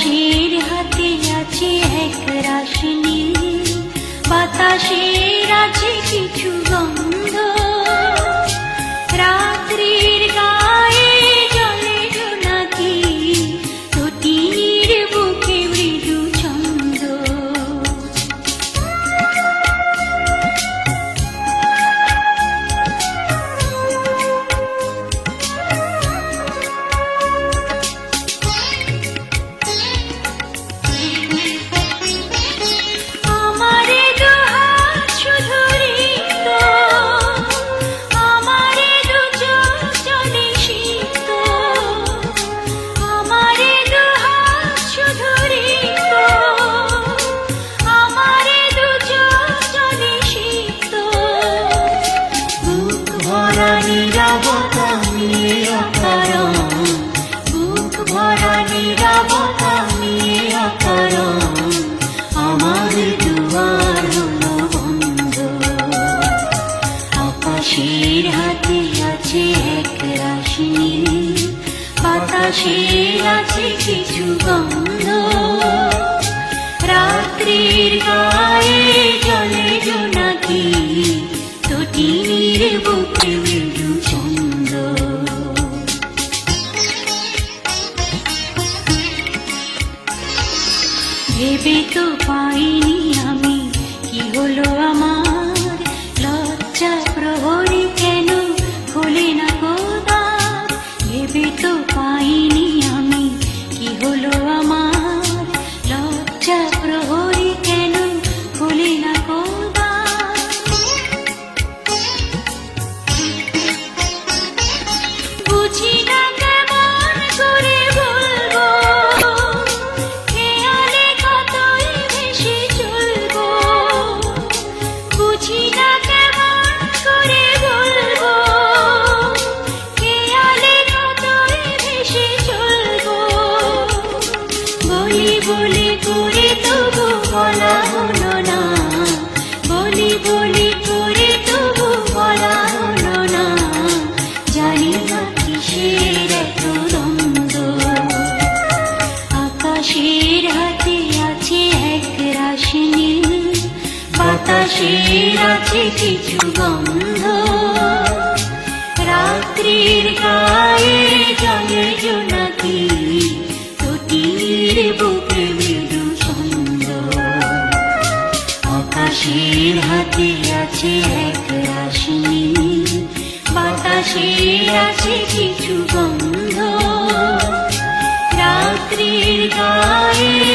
বাতাসের হাতে আছে এক রাশি নীল, বাতাসের আছে কিছু গন্ধ, রাত্রির গায়ে জলে জোনাকি, তটিনীর বুকে মৃদু ছন্দ। নীরবতা নিয়ে অকারণ, বুক ভরা নীরবতা নিয়ে অকারণ, আমার দুয়ার হলো বন্ধ। আকাশের হাতে আছে এক রাশি নীল, বাতাসের আছে কিছু গন্ধ, রাত্রির গায়ে জলে জোনাকি, তটিনীর বুকে মৃদু ছন্দ। ভেবে তো পাইনি আমি কি হলো আমার, লজ্জা প্রহরী কেন খোলে না গোদার। ভেবে তো পাইনি আমি কি হলো আমার, লজ্জা প্রহরী কেন খোলে না গোদার। বুঝি না কেমন করে বলবো, খেয়ালে কতই ভেসে চলবো। বুঝি না কেমন করে বলবো, খেয়ালে কতই ভেসে চলবো। বলি বলি করে তবু বলা হলো না, বলি বলি করে তবু বলা হলো না। জানি না কিসের এত দ্বন্দ্ব, আকাশের হাতে আছে এক রাশি নীল, বাতাসের আছে কিছু গন্ধ, রাত্রির গায়ে জলে জোনাকি, তটিনীর বুকে মৃদু ছন্দ। আকাশের হাতে আছে এক রাশি নীল, বাতাসের আছে কিছু গন্ধ, রাত্রির গায়ে